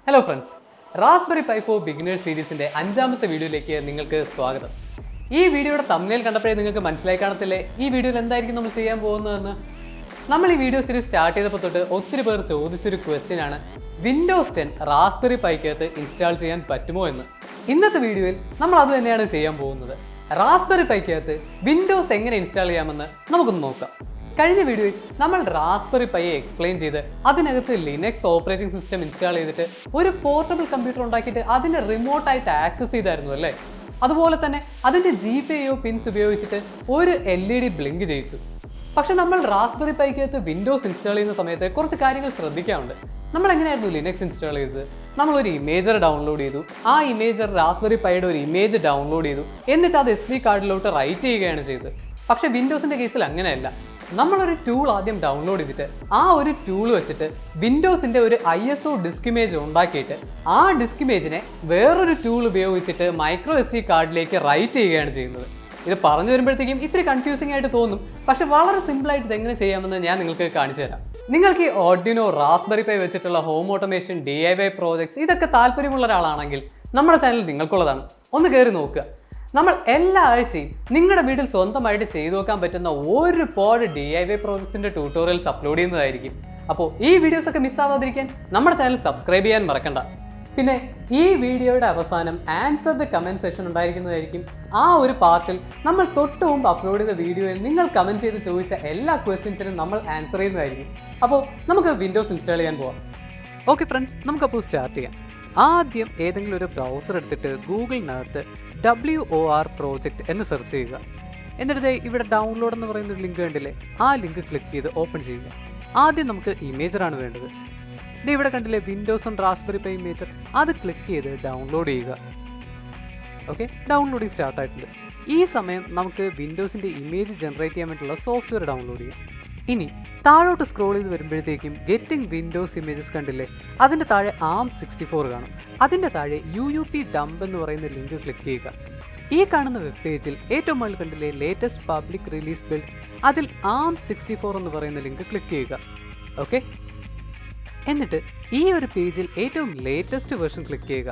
Hello friends, Raspberry Pi for Beginners സീരീസിന്റെ അഞ്ചാമത്തെ വീഡിയോയിലേക്ക് നിങ്ങൾക്ക് സ്വാഗതം. ഈ വീഡിയോയുടെ തംബ്നെയിൽ കണ്ടപ്പോഴേ നിങ്ങൾക്ക് മനസ്സിലായി കാണത്തില്ലേ ഈ വീഡിയോയിൽ എന്തായിരിക്കും നമ്മൾ ചെയ്യാൻ പോകുന്നതെന്ന്. നമ്മൾ ഈ വീഡിയോ സീരീസ് സ്റ്റാർട്ട് ചെയ്തപ്പോൾ തൊട്ട് ഒത്തിരി പേർ ചോദിച്ചൊരു ക്വസ്റ്റ്യൻ ആണ് വിൻഡോസ് 10 റാസ്ബെറി പൈക്കകത്ത് ഇൻസ്റ്റാൾ ചെയ്യാൻ പറ്റുമോ എന്ന്. ഇന്നത്തെ വീഡിയോയിൽ നമ്മൾ അത് തന്നെയാണ് ചെയ്യാൻ പോകുന്നത്. റാസ്ബെറി പൈക്കകത്ത് വിൻഡോസ് എങ്ങനെ ഇൻസ്റ്റാൾ ചെയ്യാമെന്ന് നമുക്കൊന്ന് നോക്കാം. കഴിഞ്ഞ വീഡിയോയിൽ നമ്മൾ റാസ്ബെറി പൈയെ എക്സ്പ്ലെയിൻ ചെയ്ത് അതിനകത്ത് ലിനക്സ് ഓപ്പറേറ്റിംഗ് സിസ്റ്റം ഇൻസ്റ്റാൾ ചെയ്തിട്ട് ഒരു പോർട്ടബിൾ കമ്പ്യൂട്ടർ ഉണ്ടാക്കിയിട്ട് അതിനെ റിമോട്ടായിട്ട് ആക്സസ് ചെയ്തായിരുന്നു അല്ലേ. അതുപോലെ തന്നെ അതിൻ്റെ GPIO പിൻസ് ഉപയോഗിച്ചിട്ട് ഒരു LED ബ്ലിങ്ക് ചെയ്യിച്ചു. പക്ഷെ നമ്മൾ റാസ്ബെറി പൈക്കകത്ത് വിൻഡോസ് ഇൻസ്റ്റാൾ ചെയ്യുന്ന സമയത്ത് കുറച്ച് കാര്യങ്ങൾ ശ്രദ്ധിക്കാറുണ്ട്. നമ്മൾ എങ്ങനെയായിരുന്നു ലിനക്സ് ഇൻസ്റ്റാൾ ചെയ്തത്? നമ്മളൊരു ഇമേജർ ഡൗൺലോഡ് ചെയ്തു, ആ ഇമേജർ റാസ്ബെറി പൈയുടെ ഒരു ഇമേജ് ഡൗൺലോഡ് ചെയ്തു, എന്നിട്ട് അത് SD കാർഡിലോട്ട് റൈറ്റ് ചെയ്യുകയാണ് ചെയ്തത്. പക്ഷെ വിൻഡോസിൻ്റെ കേസിൽ അങ്ങനെയല്ല. നമ്മളൊരു ടൂൾ ആദ്യം ഡൗൺലോഡ് ചെയ്തിട്ട് ആ ഒരു ടൂൾ വെച്ചിട്ട് വിൻഡോസിൻ്റെ ഒരു ISO ഡിസ്ക് ഇമേജ് ഉണ്ടാക്കിയിട്ട് ആ ഡിസ്ക് ഇമേജിനെ വേറൊരു ടൂൾ ഉപയോഗിച്ചിട്ട് MicroSD കാർഡിലേക്ക് റൈറ്റ് ചെയ്യുകയാണ് ചെയ്യുന്നത്. ഇത് പറഞ്ഞു വരുമ്പോഴത്തേക്കും ഇത്തിരി കൺഫ്യൂസിംഗ് ആയിട്ട് തോന്നും, പക്ഷെ വളരെ സിമ്പിളായിട്ട് ഇത് എങ്ങനെ ചെയ്യാമെന്ന് ഞാൻ നിങ്ങൾക്ക് കാണിച്ചു തരാം. നിങ്ങൾക്ക് ഈ ഓർഡിനോ റാസ്ബെറി പൈ വെച്ചിട്ടുള്ള ഹോം ഓട്ടോമേഷൻ DIY പ്രോജക്ട്സ് ഇതൊക്കെ താല്പര്യമുള്ള ഒരാളാണെങ്കിൽ നമ്മുടെ ചാനൽ നിങ്ങൾക്കുള്ളതാണ്. ഒന്ന് കയറി നോക്കുക. നമ്മൾ എല്ലാ ആഴ്ചയും നിങ്ങളുടെ വീട്ടിൽ സ്വന്തമായിട്ട് ചെയ്തു നോക്കാൻ പറ്റുന്ന ഒരുപാട് DIY പ്രോജക്ട്സിൻ്റെ ട്യൂട്ടോറിയൽസ് അപ്ലോഡ് ചെയ്യുന്നതായിരിക്കും. അപ്പോൾ ഈ വീഡിയോസ് ഒക്കെ മിസ്സാവാതിരിക്കാൻ നമ്മുടെ ചാനൽ സബ്സ്ക്രൈബ് ചെയ്യാൻ മറക്കണ്ട. പിന്നെ ഈ വീഡിയോയുടെ അവസാനം ആൻസർ ദ കമൻറ്റ് സെഷൻ ഉണ്ടായിരിക്കുന്നതായിരിക്കും. ആ ഒരു പാർട്ടിൽ നമ്മൾ തൊട്ട് മുമ്പ് അപ്ലോഡ് ചെയ്ത വീഡിയോയിൽ നിങ്ങൾ കമൻറ്റ് ചെയ്ത് ചോദിച്ച എല്ലാ ക്വസ്റ്റ്യൻസിനും നമ്മൾ ആൻസർ ചെയ്യുന്നതായിരിക്കും. അപ്പോൾ നമുക്ക് വിൻഡോസ് ഇൻസ്റ്റാൾ ചെയ്യാൻ പോവാം. ഓക്കെ ഫ്രണ്ട്സ്, നമുക്കപ്പോൾ സ്റ്റാർട്ട് ചെയ്യാം. ആദ്യം ഏതെങ്കിലും ഒരു ബ്രൗസർ എടുത്തിട്ട് ഗൂഗിളിനകത്ത് WOR പ്രോജക്റ്റ് എന്ന് സെർച്ച് ചെയ്യുക. എന്നിട്ട് ഇവിടെ ഡൗൺലോഡ് എന്ന് പറയുന്ന ഒരു ലിങ്ക് കണ്ടില്ലേ, ആ ലിങ്ക് ക്ലിക്ക് ചെയ്ത് ഓപ്പൺ ചെയ്യുക. ആദ്യം നമുക്ക് ഇമേജറാണ് വേണ്ടത്. ഇവിടെ കണ്ടില്ലേ Windows on raspberry pi imager, അത് ക്ലിക്ക് ചെയ്ത് ഡൗൺലോഡ് ചെയ്യുക. ഓക്കെ, ഡൗൺലോഡിങ് സ്റ്റാർട്ട് ആയിട്ടുണ്ട്. ഈ സമയം നമുക്ക് വിൻഡോസിൻ്റെ ഇമേജ് ജനറേറ്റ് ചെയ്യാൻ വേണ്ടിയുള്ള സോഫ്റ്റ്വെയർ ഡൗൺലോഡ് ചെയ്യാം. ഇനി താഴോട്ട് സ്ക്രോൾ ചെയ്ത് വരുമ്പോഴത്തേക്കും ഗെറ്റിംഗ് വിൻഡോസ് ഇമേജസ് കണ്ടില്ലേ, അതിൻ്റെ താഴെ ARM64 കാണും. അതിൻ്റെ താഴെ UUP ഡംപ് എന്ന് പറയുന്ന ലിങ്ക് ക്ലിക്ക് ചെയ്യുക. ഈ കാണുന്ന വെബ് പേജിൽ ഏറ്റവും മുകളിൽ കണ്ടില്ലേ ലേറ്റസ്റ്റ് പബ്ലിക് റിലീസ് ബിൽഡ്, അതിൽ ARM64 എന്ന് പറയുന്ന ലിങ്ക് ക്ലിക്ക് ചെയ്യുക. ഓക്കെ, എന്നിട്ട് ഈ ഒരു പേജിൽ ഏറ്റവും ലേറ്റസ്റ്റ് വേർഷൻ ക്ലിക്ക് ചെയ്യുക.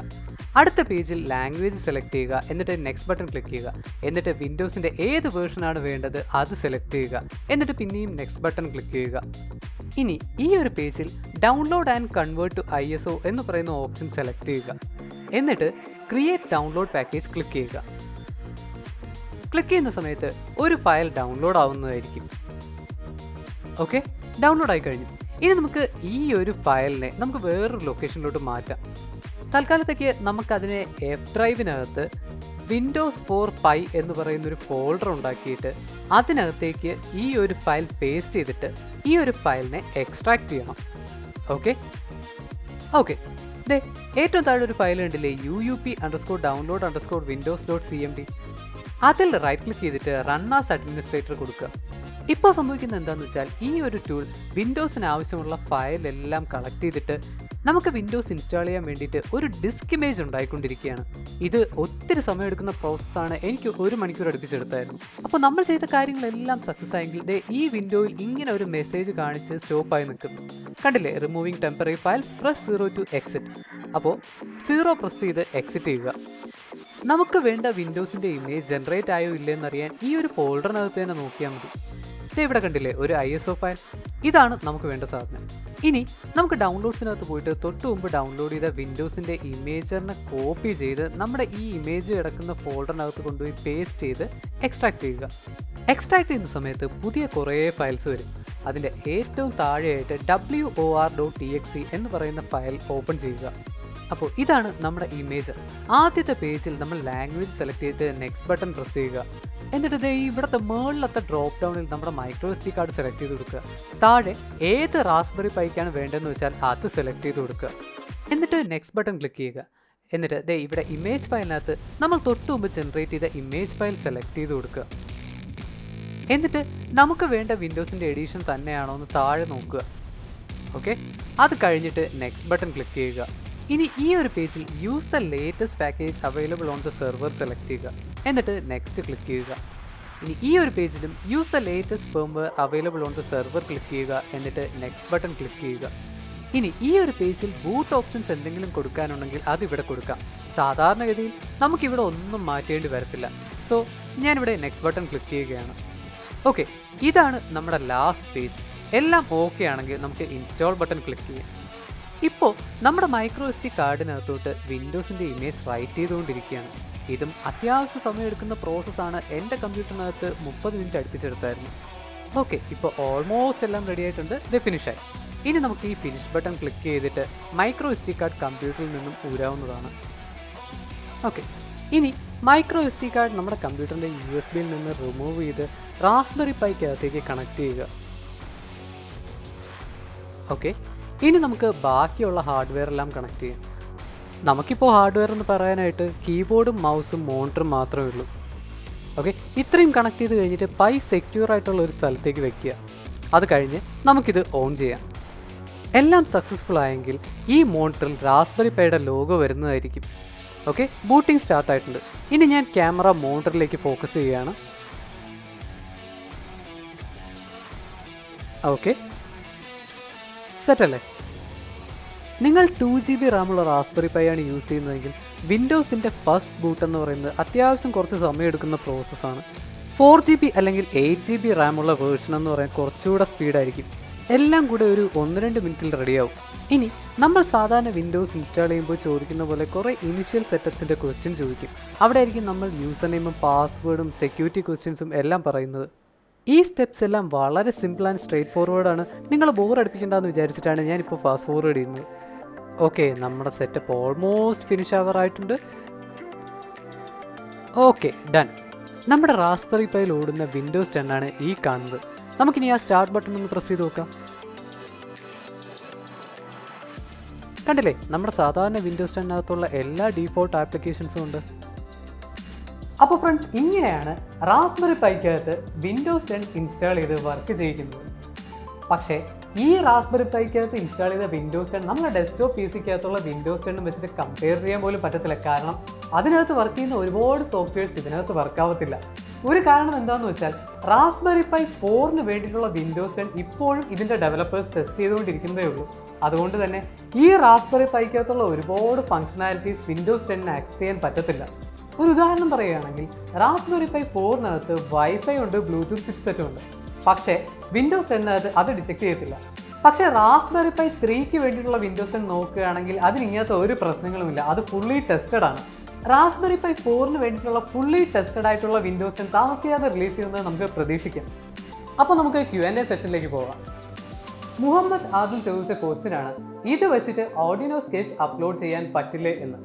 അടുത്ത പേജിൽ ലാംഗ്വേജ് സെലക്ട് ചെയ്യുക, എന്നിട്ട് നെക്സ്റ്റ് ബട്ടൺ ക്ലിക്ക് ചെയ്യുക. എന്നിട്ട് വിൻഡോസിൻ്റെ ഏത് വേർഷനാണ് വേണ്ടത് അത് സെലക്ട് ചെയ്യുക. എന്നിട്ട് പിന്നെയും നെക്സ്റ്റ് ബട്ടൺ ക്ലിക്ക് ചെയ്യുക. ഇനി ഈ ഒരു പേജിൽ download and convert to ISO എന്ന് പറയുന്ന ഓപ്ഷൻ സെലക്ട് ചെയ്യുക. എന്നിട്ട് ക്രിയേറ്റ് ഡൗൺലോഡ് പാക്കേജ് ക്ലിക്ക് ചെയ്യുക. ക്ലിക്ക് ചെയ്യുന്ന സമയത്ത് ഒരു ഫയൽ ഡൗൺലോഡ് ആവുന്നതായിരിക്കും. ഓക്കെ, ഡൗൺലോഡ് ആയി കഴിഞ്ഞു. ഇനി നമുക്ക് ഈ ഒരു ഫയലിനെ നമുക്ക് വേറൊരു ലൊക്കേഷനിലോട്ട് മാറ്റാം. തൽക്കാലത്തേക്ക് നമുക്കതിനെ F ഡ്രൈവിനകത്ത് വിൻഡോസ് 4 പൈ എന്ന് പറയുന്നൊരു ഫോൾഡർ ഉണ്ടാക്കിയിട്ട് അതിനകത്തേക്ക് ഈ ഒരു ഫയൽ പേസ്റ്റ് ചെയ്തിട്ട് ഈ ഒരു ഫയലിനെ എക്സ്ട്രാക്ട് ചെയ്യണം. ഓക്കെ ഓക്കെ ദേ ഏറ്റവും താഴെ ഒരു ഫയൽ ഉണ്ടല്ലേ UUP_download_windows.cmd, അതിൽ റൈറ്റ് ക്ലിക്ക് ചെയ്തിട്ട് റൺ ആസ് അഡ്മിനിസ്ട്രേറ്റർ കൊടുക്കുക. ഇപ്പോൾ സംഭവിക്കുന്നത് എന്താണെന്ന് വെച്ചാൽ ഈ ഒരു ടൂൾ വിൻഡോസിന് ആവശ്യമുള്ള ഫയൽ എല്ലാം കളക്ട് ചെയ്തിട്ട് നമുക്ക് വിൻഡോസ് ഇൻസ്റ്റാൾ ചെയ്യാൻ വേണ്ടിയിട്ട് ഒരു ഡിസ്ക് ഇമേജ് ഉണ്ടായിക്കൊണ്ടിരിക്കുകയാണ്. ഇത് ഒത്തിരി സമയമെടുക്കുന്ന പ്രോസസ്സാണ്. എനിക്ക് 1 മണിക്കൂർ അടുപ്പിച്ചെടുത്തായിരുന്നു. അപ്പോൾ നമ്മൾ ചെയ്ത കാര്യങ്ങളെല്ലാം സക്സസ് ആയെങ്കിൽ ഈ വിൻഡോയിൽ ഇങ്ങനെ ഒരു മെസ്സേജ് കാണിച്ച് സ്റ്റോപ്പായി നിൽക്കും. കണ്ടില്ലേ, removing temporary files, press 0 to exit. അപ്പോൾ 0 പ്രസ് ചെയ്ത് എക്സിറ്റ് ചെയ്യുക. നമുക്ക് വേണ്ട വിൻഡോസിൻ്റെ ഇമേജ് ജനറേറ്റ് ആയോ ഇല്ലെന്നറിയാൻ ഈ ഒരു ഫോൾഡറിനകത്ത് തന്നെ നോക്കിയാൽ മതി. ഇവിടെ കണ്ടില്ലേ ഒരു ISO ഫയൽ, ഇതാണ് നമുക്ക് വേണ്ട സാധനം. ഇനി നമുക്ക് ഡൗൺലോഡ്സിനകത്ത് പോയിട്ട് തൊട്ട് മുമ്പ് ഡൗൺലോഡ് ചെയ്ത വിൻഡോസിൻ്റെ ഇമേജറിനെ കോപ്പി ചെയ്ത് നമ്മുടെ ഈ ഇമേജ് കിടക്കുന്ന ഫോൾഡറിനകത്ത് കൊണ്ടുപോയി പേസ്റ്റ് ചെയ്ത് എക്സ്ട്രാക്ട് ചെയ്യുക. എക്സ്ട്രാക്ട് ചെയ്യുന്ന സമയത്ത് പുതിയ കുറേ ഫയൽസ് വരും. അതിൻ്റെ ഏറ്റവും താഴെയായിട്ട് WOR.txt എന്ന് പറയുന്ന ഫയൽ ഓപ്പൺ ചെയ്യുക. അപ്പോൾ ഇതാണ് നമ്മുടെ ഇമേജ്. ആദ്യത്തെ പേജിൽ നമ്മൾ ലാംഗ്വേജ് സെലക്ട് ചെയ്ത് നെക്സ്റ്റ് ബട്ടൺ പ്രസ് ചെയ്യുക. എന്നിട്ട് ഇവിടുത്തെ മുകളിലത്തെ ഡ്രോപ്പ് ഡൗണിൽ നമ്മുടെ MicroSD കാർഡ് സെലക്ട് ചെയ്ത് കൊടുക്കുക. താഴെ ഏത് റാസ്ബെറി പൈക്കാണ് വേണ്ടതെന്ന് വെച്ചാൽ അത് സെലക്ട് ചെയ്ത് കൊടുക്കുക. എന്നിട്ട് നെക്സ്റ്റ് ബട്ടൺ ക്ലിക്ക് ചെയ്യുക. എന്നിട്ട് ഇവിടെ ഇമേജ് ഫയലിനകത്ത് നമ്മൾ തൊട്ട് മുമ്പ് ജനറേറ്റ് ചെയ്ത ഇമേജ് ഫയൽ സെലക്ട് ചെയ്ത് കൊടുക്കുക. എന്നിട്ട് നമുക്ക് വേണ്ട വിൻഡോസിൻ്റെ എഡിഷൻ തന്നെയാണോ എന്ന് താഴെ നോക്കുക. ഓക്കെ, അത് കഴിഞ്ഞിട്ട് നെക്സ്റ്റ് ബട്ടൺ ക്ലിക്ക് ചെയ്യുക. ഇനി ഈ ഒരു പേജിൽ use the latest package available on the server select ചെയ്യുക. എന്നിട്ട് നെക്സ്റ്റ് ക്ലിക്ക് ചെയ്യുക. ഇനി ഈ ഒരു പേജിലും use the latest firmware available on the server click ചെയ്യുക. എന്നിട്ട് നെക്സ്റ്റ് ബട്ടൺ ക്ലിക്ക് ചെയ്യുക. ഇനി ഈ ഒരു പേജിൽ ബൂട്ട് ഓപ്ഷൻസ് എന്തെങ്കിലും കൊടുക്കാനുണ്ടെങ്കിൽ അതിവിടെ കൊടുക്കാം. സാധാരണഗതിയിൽ നമുക്കിവിടെ ഒന്നും മാറ്റേണ്ടി വരത്തില്ല. സോ ഞാനിവിടെ നെക്സ്റ്റ് ബട്ടൺ ക്ലിക്ക് ചെയ്യുകയാണ്. ഓക്കെ, ഇതാണ് നമ്മുടെ ലാസ്റ്റ് പേജ്. എല്ലാം ഓക്കെ ആണെങ്കിൽ നമുക്ക് ഇൻസ്റ്റാൾ ബട്ടൺ ക്ലിക്ക് ചെയ്യാം. ഇപ്പോൾ നമ്മുടെ MicroSD കാർഡിനകത്തോട്ട് വിൻഡോസിൻ്റെ ഇമേജ് റൈറ്റ് ചെയ്തുകൊണ്ടിരിക്കുകയാണ്. ഇതും അത്യാവശ്യം സമയമെടുക്കുന്ന പ്രോസസ്സാണ്. എൻ്റെ കമ്പ്യൂട്ടറിനകത്ത് 30 മിനിറ്റ് അടുപ്പിച്ചെടുത്തായിരുന്നു. ഓക്കെ, ഇപ്പോൾ ഓൾമോസ്റ്റ് എല്ലാം റെഡി ആയിട്ടുണ്ട്. ഇത് ഫിനിഷായി. ഇനി നമുക്ക് ഈ ഫിനിഷ് ബട്ടൺ ക്ലിക്ക് ചെയ്തിട്ട് MicroSD കാർഡ് കമ്പ്യൂട്ടറിൽ നിന്നും ഊരാവുന്നതാണ്. ഓക്കെ, ഇനി MicroSD കാർഡ് നമ്മുടെ കമ്പ്യൂട്ടറിൻ്റെ USB-യിൽ നിന്ന് റിമൂവ് ചെയ്ത് റാസ്ബെറി പൈക്കകത്തേക്ക് കണക്ട് ചെയ്യുക. ഓക്കെ, ഇനി നമുക്ക് ബാക്കിയുള്ള ഹാർഡ്വെയർ എല്ലാം കണക്ട് ചെയ്യാം. നമുക്കിപ്പോൾ ഹാർഡ്വെയർ എന്ന് പറയാനായിട്ട് കീബോർഡും മൗസും മോണിറ്ററും മാത്രമേ ഉള്ളൂ. ഓക്കെ, ഇത്രയും കണക്ട് ചെയ്ത് കഴിഞ്ഞിട്ട് പൈ സെക്യൂർ ആയിട്ടുള്ള ഒരു സ്ഥലത്തേക്ക് വെക്കുക. അത് കഴിഞ്ഞ് നമുക്കിത് ഓൺ ചെയ്യാം. എല്ലാം സക്സസ്ഫുൾ ആയെങ്കിൽ ഈ മോണിറ്ററിൽ റാസ്ബെറി പൈയുടെ ലോഗോ വരുന്നതായിരിക്കും. ഓക്കെ, ബൂട്ടിംഗ് സ്റ്റാർട്ട് ആയിട്ടുണ്ട്. ഇനി ഞാൻ ക്യാമറ മോണിറ്ററിലേക്ക് ഫോക്കസ് ചെയ്യുകയാണ്. ഓക്കെ, സെറ്റല്ലേ? നിങ്ങൾ 2GB റാമുള്ള റാസ്ബെറി പൈ ആണ് യൂസ് ചെയ്യുന്നതെങ്കിൽ വിൻഡോസിൻ്റെ ഫസ്റ്റ് ബൂട്ട് എന്ന് പറയുന്നത് അത്യാവശ്യം കുറച്ച് സമയമെടുക്കുന്ന പ്രോസസ്സാണ്. 4GB അല്ലെങ്കിൽ 8GB റാമുള്ള വേർഷൻ എന്ന് പറയാൻ കുറച്ചുകൂടെ സ്പീഡായിരിക്കും. എല്ലാം കൂടെ ഒരു 1-2 മിനിറ്റിൽ റെഡിയാവും. ഇനി നമ്മൾ സാധാരണ വിൻഡോസ് ഇൻസ്റ്റാൾ ചെയ്യുമ്പോൾ ചോദിക്കുന്ന പോലെ കുറേ ഇനിഷ്യൽ സെറ്റപ്സിൻ്റെ ക്വസ്റ്റ്യൻ ചോദിക്കും. അവിടെ ആയിരിക്കും നമ്മൾ യൂസർ നെയിമും പാസ്വേഡും സെക്യൂരിറ്റി ക്വസ്റ്റ്യൻസും എല്ലാം പറയുന്നത്. ഈ സ്റ്റെപ്സ് എല്ലാം വളരെ സിമ്പിൾ ആൻഡ് സ്ട്രെയിറ്റ് ഫോർവേഡാണ്. നിങ്ങൾ ബോർ അടുപ്പിക്കേണ്ടെന്ന് വിചാരിച്ചിട്ടാണ് ഞാനിപ്പോൾ ഫാസ്റ്റ് ഫോർവേഡ് ചെയ്യുന്നത്. ഓക്കെ, നമ്മുടെ സെറ്റപ്പ് ഓൾമോസ്റ്റ് ഫിനിഷ് ആവാറായിട്ടുണ്ട്. Okay, done. നമ്മുടെ റാസ്ബെറി പൈയിൽ ഓടുന്ന വിൻഡോസ് 10 ആണ് ഈ കാണുന്നത്. നമുക്കിനി ആ സ്റ്റാർട്ട് ബട്ടൺ ഒന്ന് പ്രസ് ചെയ്ത് നോക്കാം. കണ്ടില്ലേ, നമ്മുടെ സാധാരണ വിൻഡോസ് 10 എല്ലാ ഡീഫോൾട്ട് ആപ്ലിക്കേഷൻസും ഉണ്ട്. അപ്പോൾ ഫ്രണ്ട്സ്, ഇങ്ങനെയാണ് റാസ്ബെറി പൈക്കകത്ത് വിൻഡോസ് 10 ഇൻസ്റ്റാൾ ചെയ്ത് വർക്ക് ചെയ്യിക്കുന്നത്. പക്ഷേ ഈ റാസ്ബെറി പൈക്കകത്ത് ഇൻസ്റ്റാൾ ചെയ്ത വിൻഡോസ് 10 നമ്മുടെ ഡെസ്ക്ടോപ്പ് PC-ക്കകത്തുള്ള വിൻഡോസ് 10 വെച്ചിട്ട് കമ്പയർ ചെയ്യാൻ പോലും പറ്റത്തില്ല. കാരണം അതിനകത്ത് വർക്ക് ചെയ്യുന്ന ഒരുപാട് സോഫ്റ്റ്വെയർസ് ഇതിനകത്ത് വർക്കാവത്തില്ല. ഒരു കാരണം എന്താണെന്ന് വെച്ചാൽ റാസ്ബെറി പൈ 4-ന് വേണ്ടിയിട്ടുള്ള വിൻഡോസ് 10 ഇപ്പോഴും ഇതിൻ്റെ ഡെവലപ്പേഴ്സ് ടെസ്റ്റ് ചെയ്തുകൊണ്ടിരിക്കുന്നതേ ഉള്ളൂ. അതുകൊണ്ട് തന്നെ ഈ റാസ്ബെറി പൈക്കകത്തുള്ള ഒരുപാട് ഫംഗ്ഷനാലിറ്റീസ് വിൻഡോസ് 10-ന് ആക്സസ് ചെയ്യാൻ പറ്റത്തില്ല. ഒരു ഉദാഹരണം പറയുകയാണെങ്കിൽ റാസ്ബെറി പൈ 4-നകത്ത് വൈഫൈ ഉണ്ട്, ബ്ലൂടൂത്ത് ചിപ്സെറ്റും ഉണ്ട്. പക്ഷേ വിൻഡോസ് 10-നകത്ത് അത് ഡിറ്റക്ട് ചെയ്യത്തില്ല. പക്ഷേ റാസ്ബെറി പൈ 3-ക്ക് വേണ്ടിയിട്ടുള്ള വിൻഡോസ് 10 നോക്കുകയാണെങ്കിൽ അതിനിങ്ങനത്തെ ഒരു പ്രശ്നങ്ങളുമില്ല. അത് ഫുള്ളി ടെസ്റ്റഡ് ആണ്. റാസ്ബെറി പൈ 4-ന് വേണ്ടിയിട്ടുള്ള ഫുള്ളി ടെസ്റ്റഡ് ആയിട്ടുള്ള വിൻഡോസ് 10 താമസിയാതെ റിലീസ് ചെയ്യുന്നത് നമുക്ക് പ്രതീക്ഷിക്കാം. അപ്പോൾ നമുക്ക് Q&A സെക്ഷനിലേക്ക് പോകാം. മുഹമ്മദ് ആദിൽ ചോദിച്ച ക്വസ്റ്റ്യനാണ്, ഇത് വെച്ചിട്ട് ഓർഡിനോ സ്കെച്ച് അപ്ലോഡ് ചെയ്യാൻ പറ്റില്ലേ എന്ന്.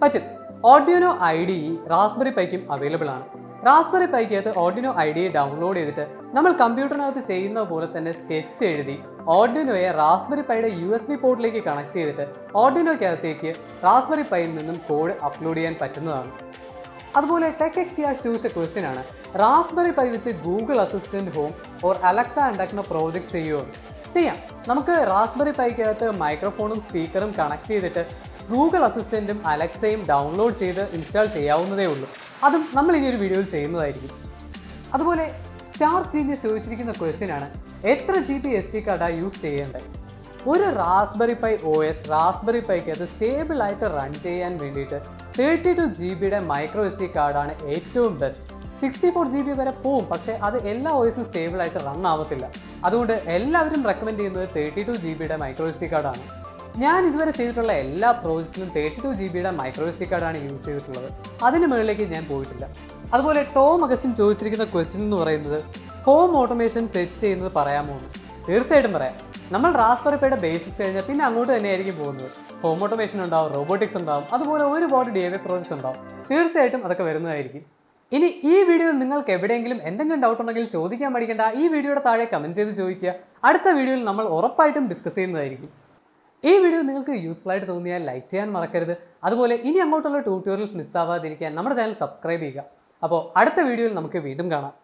പറ്റും. ഓർഡിനോ IDE റാസ്ബെറി പൈക്കും അവൈലബിൾ ആണ്. റാസ്ബെറി പൈക്കകത്ത് ഓർഡിനോ IDE ഡൗൺലോഡ് ചെയ്തിട്ട് നമ്മൾ കമ്പ്യൂട്ടറിനകത്ത് ചെയ്യുന്ന പോലെ തന്നെ സ്കെച്ച് എഴുതി ഓർഡിനോയെ റാസ്ബെറി പൈയുടെ USB പോർട്ടിലേക്ക് കണക്ട് ചെയ്തിട്ട് ഓർഡിനോയ്ക്കകത്തേക്ക് റാസ്ബെറി പൈയിൽ നിന്നും കോഡ് അപ്ലോഡ് ചെയ്യാൻ പറ്റുന്നതാണ്. അതുപോലെ ടെക് എക്സ്യാഷ് ചോദിച്ച ക്വസ്റ്റ്യൻ ആണ്, റാസ്ബെറി പൈ വെച്ച് Google assistant home or Alexa ഉണ്ടാക്കുന്ന പ്രോജക്റ്റ് ചെയ്യുമോ? ചെയ്യാം. നമുക്ക് റാസ്ബെറി പൈക്കകത്ത് മൈക്രോഫോണും സ്പീക്കറും കണക്ട് ചെയ്തിട്ട് ഗൂഗിൾ അസിസ്റ്റൻറ്റും അലക്സയും ഡൗൺലോഡ് ചെയ്ത് ഇൻസ്റ്റാൾ ചെയ്യാവുന്നതേ ഉള്ളൂ. അതും നമ്മൾ ഇനി ഒരു വീഡിയോയിൽ ചെയ്യുന്നതായിരിക്കും. അതുപോലെ സ്റ്റാർ ജീനിയസ് ചോദിച്ചിരിക്കുന്ന ക്വസ്റ്റ്യൻ ആണ്, എത്ര GB SD കാർഡാണ് യൂസ് ചെയ്യേണ്ടത്? ഒരു റാസ്ബെറി പൈ OS റാസ്ബെറി പൈക്കകത്ത് സ്റ്റേബിൾ ആയിട്ട് റൺ ചെയ്യാൻ വേണ്ടിയിട്ട് 32 GB MicroSD കാർഡാണ് ഏറ്റവും ബെസ്റ്റ്. 64 GB വരെ പോവും, പക്ഷേ അത് എല്ലാ OSും സ്റ്റേബിൾ ആയിട്ട് റൺ ആവത്തില്ല. അതുകൊണ്ട് എല്ലാവരും റെക്കമെൻഡ് ചെയ്യുന്നത് 32 GB MicroSD കാർഡാണ്. ഞാൻ ഇതുവരെ ചെയ്തിട്ടുള്ള എല്ലാ പ്രോജക്റ്റിലും 32 GB MicroSD കാർഡാണ് യൂസ് ചെയ്തിട്ടുള്ളത്. അതിന് മുകളിലേക്ക് ഞാൻ പോയിട്ടില്ല. അതുപോലെ ടോം അഗസ്റ്റിൻ ചോദിച്ചിരിക്കുന്ന ക്വസ്റ്റ്യൻ എന്ന് പറയുന്നത്, ഹോം ഓട്ടോമേഷൻ സെറ്റ് ചെയ്യുന്നത് പറയാമോ എന്ന്. തീർച്ചയായിട്ടും പറയാം. നമ്മൾ റാസ്ബെറി പൈയുടെ ബേസിക്സ് കഴിഞ്ഞാൽ പിന്നെ അങ്ങോട്ട് തന്നെയായിരിക്കും പോകുന്നത്. ഹോം ഓട്ടോമേഷൻ ഉണ്ടാവും, റോബോട്ടിക്സ് ഉണ്ടാവും, അതുപോലെ ഒരുപാട് DIY പ്രോജക്ട്സ് ഉണ്ടാവും. തീർച്ചയായിട്ടും അതൊക്കെ വരുന്നതായിരിക്കും. ഇനി ഈ വീഡിയോയിൽ നിങ്ങൾക്ക് എവിടെയെങ്കിലും എന്തെങ്കിലും ഡൗട്ട് ഉണ്ടെങ്കിൽ ചോദിക്കാൻ മടിക്കേണ്ട. ഈ വീഡിയോയുടെ താഴെ കമൻറ്റ് ചെയ്ത് ചോദിക്കുക. അടുത്ത വീഡിയോയിൽ നമ്മൾ ഉറപ്പായിട്ടും ഡിസ്കസ് ചെയ്യുന്നതായിരിക്കും. ഈ വീഡിയോ നിങ്ങൾക്ക് യൂസ്ഫുൾ ആയിട്ട് തോന്നിയാൽ ലൈക്ക് ചെയ്യാൻ മറക്കരുത്. അതുപോലെ ഇനി അങ്ങോട്ടുള്ള ട്യൂട്ടോറിയൽസ് മിസ്സാവാതിരിക്കാൻ നമ്മുടെ ചാനൽ സബ്സ്ക്രൈബ് ചെയ്യുക. അപ്പോൾ അടുത്ത വീഡിയോയിൽ നമുക്ക് വീണ്ടും കാണാം.